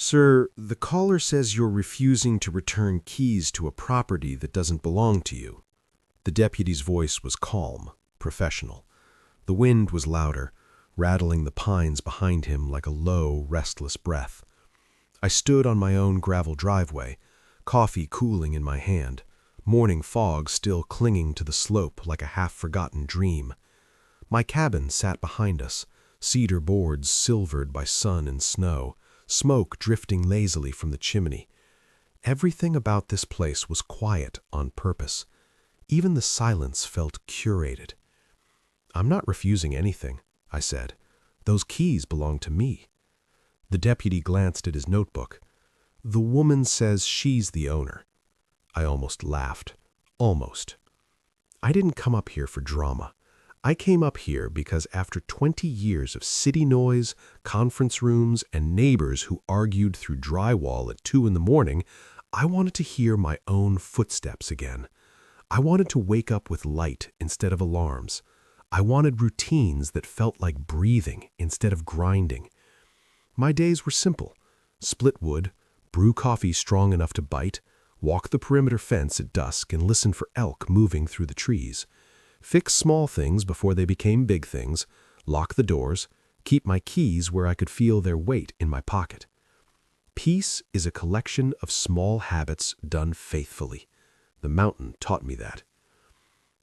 Sir, the caller says you're refusing to return keys to a property that doesn't belong to you. The deputy's voice was calm, professional. The wind was louder, rattling the pines behind him like a low, restless breath. I stood on my own gravel driveway, coffee cooling in my hand, morning fog still clinging to the slope like a half-forgotten dream. My cabin sat behind us, cedar boards silvered by sun and snow, smoke drifting lazily from the chimney. Everything about this place was quiet on purpose. Even the silence felt curated. "I'm not refusing anything," I said. "Those keys belong to me." The deputy glanced at his notebook. "The woman says she's the owner." I almost laughed. Almost. I didn't come up here for drama. I came up here because after 20 years of city noise, conference rooms, and neighbors who argued through drywall at 2 in the morning, I wanted to hear my own footsteps again. I wanted to wake up with light instead of alarms. I wanted routines that felt like breathing instead of grinding. My days were simple. Split wood, brew coffee strong enough to bite, walk the perimeter fence at dusk and listen for elk moving through the trees. Fix small things before they became big things, lock the doors, keep my keys where I could feel their weight in my pocket. Peace is a collection of small habits done faithfully. The mountain taught me that.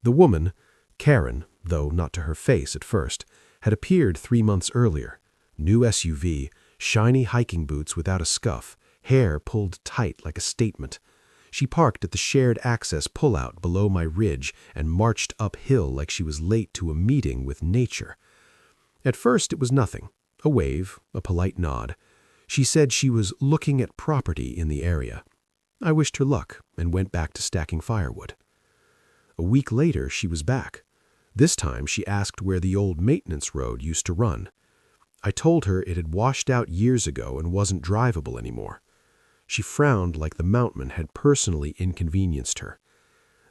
The woman, Karen, though not to her face at first, had appeared 3 months earlier. New SUV, shiny hiking boots without a scuff, hair pulled tight like a statement. She parked at the shared access pullout below my ridge and marched uphill like she was late to a meeting with nature. At first it was nothing, a wave, a polite nod. She said she was looking at property in the area. I wished her luck and went back to stacking firewood. A week later she was back. This time she asked where the old maintenance road used to run. I told her it had washed out years ago and wasn't drivable anymore. She frowned like the mountain had personally inconvenienced her.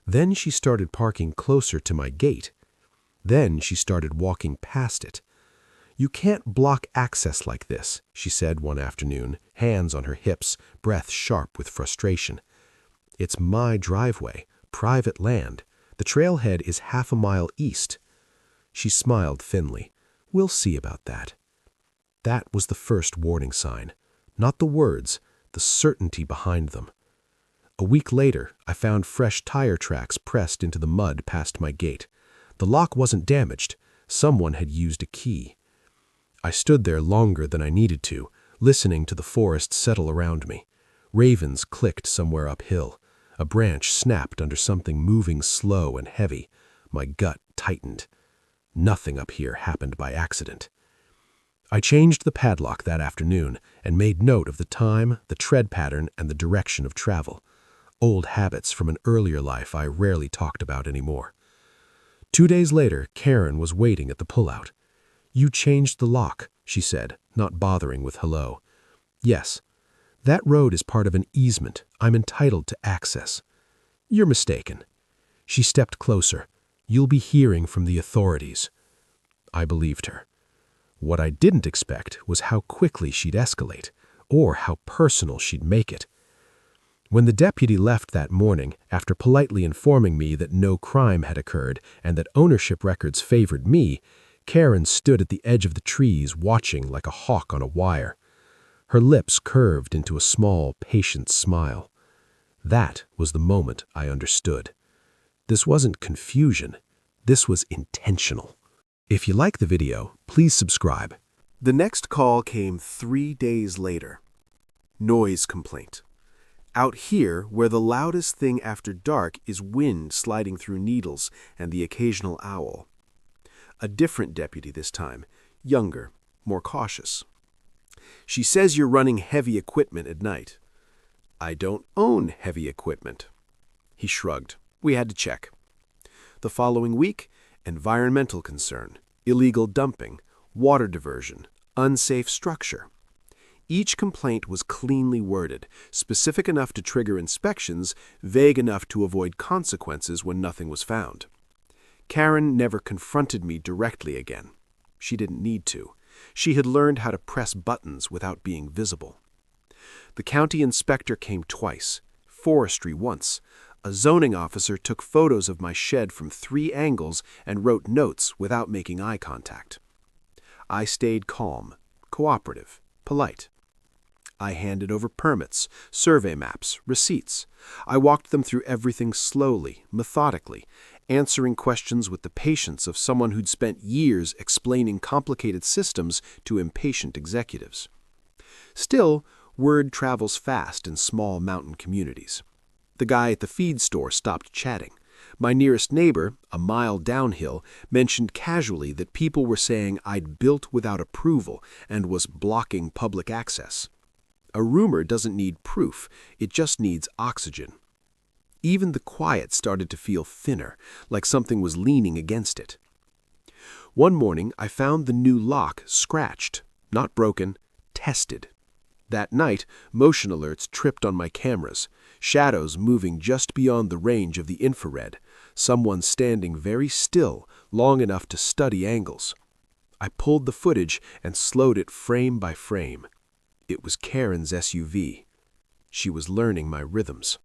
Then she started parking closer to my gate. Then she started walking past it. "You can't block access like this," she said one afternoon, hands on her hips, breath sharp with frustration. "It's my driveway, private land. The trailhead is half a mile east." She smiled thinly. "We'll see about that." That was the first warning sign. Not the words, the certainty behind them. A week later, I found fresh tire tracks pressed into the mud past my gate. The lock wasn't damaged. Someone had used a key. I stood there longer than I needed to, listening to the forest settle around me. Ravens clicked somewhere uphill. A branch snapped under something moving slow and heavy. My gut tightened. Nothing up here happened by accident. I changed the padlock that afternoon and made note of the time, the tread pattern, and the direction of travel. Old habits from an earlier life I rarely talked about anymore. 2 days later, Karen was waiting at the pullout. "You changed the lock," she said, not bothering with hello. "Yes. That road is part of an easement. I'm entitled to access." "You're mistaken." She stepped closer. "You'll be hearing from the authorities." I believed her. What I didn't expect was how quickly she'd escalate, or how personal she'd make it. When the deputy left that morning, after politely informing me that no crime had occurred and that ownership records favored me, Karen stood at the edge of the trees watching like a hawk on a wire. Her lips curved into a small, patient smile. That was the moment I understood. This wasn't confusion. This was intentional. If you like the video, please subscribe. The next call came 3 days later. Noise complaint. Out here, where the loudest thing after dark is wind sliding through needles and the occasional owl. A different deputy this time, younger, more cautious. "She says you're running heavy equipment at night." "I don't own heavy equipment." He shrugged. We had to check. The following week, environmental concern, illegal dumping, water diversion, unsafe structure. Each complaint was cleanly worded, specific enough to trigger inspections, vague enough to avoid consequences when nothing was found. Karen never confronted me directly again. She didn't need to. She had learned how to press buttons without being visible. The county inspector came twice, forestry once. A zoning officer took photos of my shed from 3 angles and wrote notes without making eye contact. I stayed calm, cooperative, polite. I handed over permits, survey maps, receipts. I walked them through everything slowly, methodically, answering questions with the patience of someone who'd spent years explaining complicated systems to impatient executives. Still, word travels fast in small mountain communities. The guy at the feed store stopped chatting. My nearest neighbor, a mile downhill, mentioned casually that people were saying I'd built without approval and was blocking public access. A rumor doesn't need proof, it just needs oxygen. Even the quiet started to feel thinner, like something was leaning against it. One morning, I found the new lock scratched, not broken, tested. That night, motion alerts tripped on my cameras, shadows moving just beyond the range of the infrared, someone standing very still, long enough to study angles. I pulled the footage and slowed it frame by frame. It was Karen's SUV. She was learning my rhythms.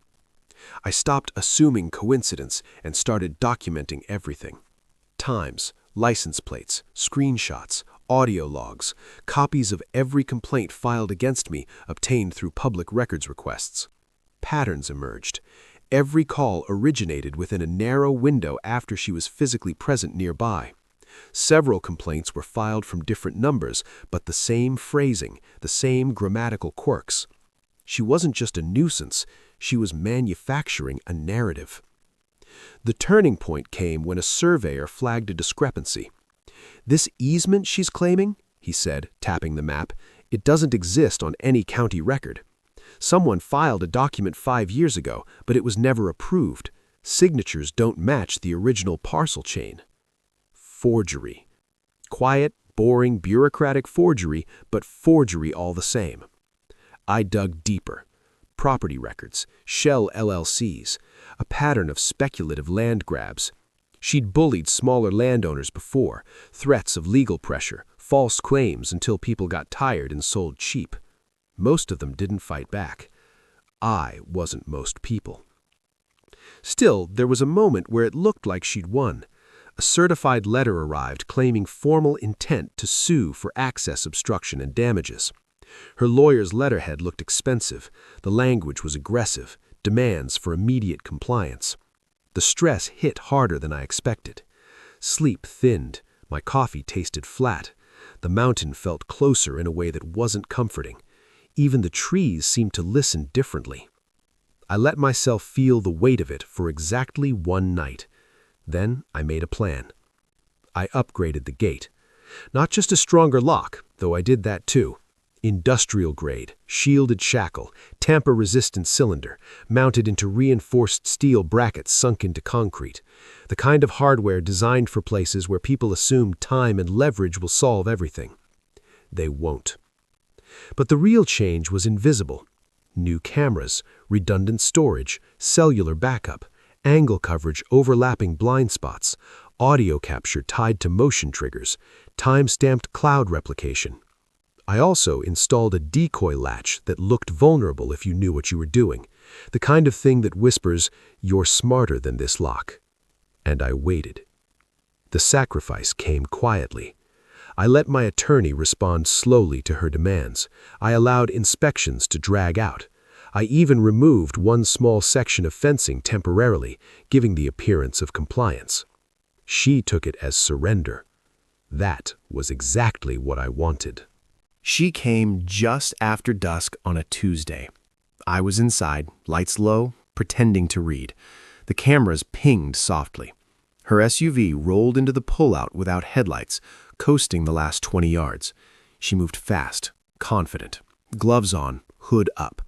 I stopped assuming coincidence and started documenting everything. Times, license plates, screenshots, audio logs, copies of every complaint filed against me obtained through public records requests. Patterns emerged. Every call originated within a narrow window after she was physically present nearby. Several complaints were filed from different numbers, but the same phrasing, the same grammatical quirks. She wasn't just a nuisance, she was manufacturing a narrative. The turning point came when a surveyor flagged a discrepancy. "This easement she's claiming," he said, tapping the map, "it doesn't exist on any county record. Someone filed a document 5 years ago, but it was never approved. Signatures don't match the original parcel chain." Forgery. Quiet, boring, bureaucratic forgery, but forgery all the same. I dug deeper. Property records, shell LLCs, a pattern of speculative land grabs. She'd bullied smaller landowners before, threats of legal pressure, false claims until people got tired and sold cheap. Most of them didn't fight back. I wasn't most people. Still, there was a moment where it looked like she'd won. A certified letter arrived claiming formal intent to sue for access obstruction and damages. Her lawyer's letterhead looked expensive. The language was aggressive, demands for immediate compliance. The stress hit harder than I expected. Sleep thinned. My coffee tasted flat. The mountain felt closer in a way that wasn't comforting. Even the trees seemed to listen differently. I let myself feel the weight of it for exactly 1 night. Then I made a plan. I upgraded the gate. Not just a stronger lock, though I did that too. Industrial grade, shielded shackle, tamper-resistant cylinder, mounted into reinforced steel brackets sunk into concrete. The kind of hardware designed for places where people assume time and leverage will solve everything. They won't. But the real change was invisible. New cameras, redundant storage, cellular backup, angle coverage overlapping blind spots, audio capture tied to motion triggers, time-stamped cloud replication. I also installed a decoy latch that looked vulnerable if you knew what you were doing, the kind of thing that whispers, "You're smarter than this lock." And I waited. The sacrifice came quietly. I let my attorney respond slowly to her demands. I allowed inspections to drag out. I even removed one small section of fencing temporarily, giving the appearance of compliance. She took it as surrender. That was exactly what I wanted. She came just after dusk on a Tuesday. I was inside, lights low, pretending to read. The cameras pinged softly. Her SUV rolled into the pullout without headlights, coasting the last 20 yards. She moved fast, confident, gloves on, hood up.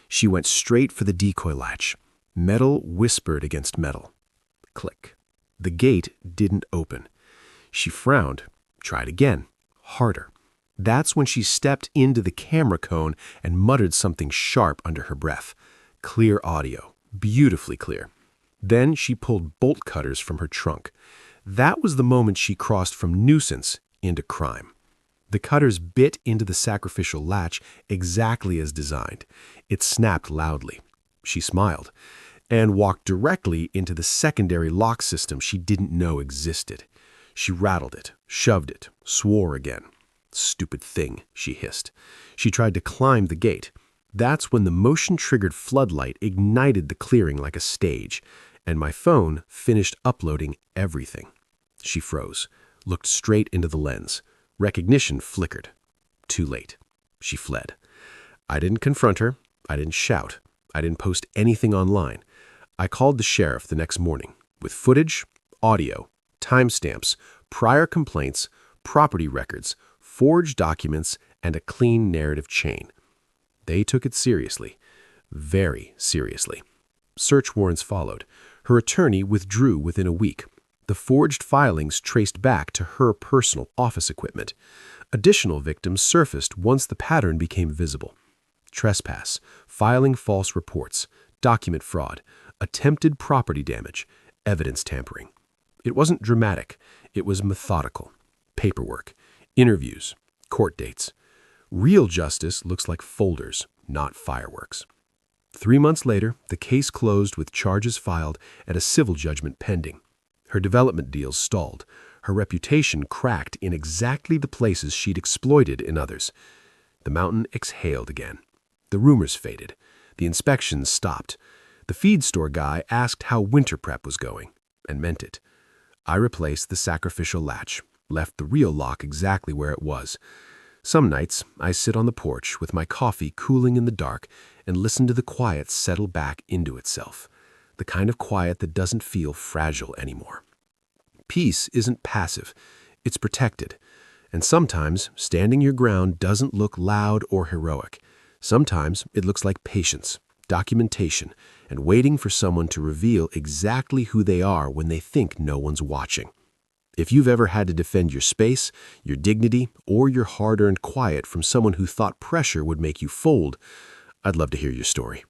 She went straight for the decoy latch. Metal whispered against metal. Click. The gate didn't open. She frowned, tried again, harder. That's when she stepped into the camera cone and muttered something sharp under her breath. Clear audio, beautifully clear. Then she pulled bolt cutters from her trunk. That was the moment she crossed from nuisance into crime. The cutters bit into the sacrificial latch exactly as designed. It snapped loudly. She smiled and walked directly into the secondary lock system she didn't know existed. She rattled it, shoved it, swore again. "Stupid thing," she hissed. She tried to climb the gate. That's when the motion-triggered floodlight ignited the clearing like a stage, and my phone finished uploading everything. She froze, looked straight into the lens. Recognition flickered. Too late. She fled. I didn't confront her. I didn't shout. I didn't post anything online. I called the sheriff the next morning with footage, audio, timestamps, prior complaints, property records, forged documents, and a clean narrative chain. They took it seriously, very seriously. Search warrants followed. Her attorney withdrew within a week. The forged filings traced back to her personal office equipment. Additional victims surfaced once the pattern became visible. Trespass, filing false reports, document fraud, attempted property damage, evidence tampering. It wasn't dramatic. It was methodical. Paperwork, interviews, court dates. Real justice looks like folders, not fireworks. 3 months later, the case closed with charges filed and a civil judgment pending. Her development deals stalled. Her reputation cracked in exactly the places she'd exploited in others. The mountain exhaled again. The rumors faded. The inspections stopped. The feed store guy asked how winter prep was going, and meant it. I replaced the sacrificial latch, left the real lock exactly where it was. Some nights, I sit on the porch with my coffee cooling in the dark and listen to the quiet settle back into itself, the kind of quiet that doesn't feel fragile anymore. Peace isn't passive, it's protected. And sometimes standing your ground doesn't look loud or heroic. Sometimes it looks like patience, documentation, and waiting for someone to reveal exactly who they are when they think no one's watching. If you've ever had to defend your space, your dignity, or your hard-earned quiet from someone who thought pressure would make you fold, I'd love to hear your story.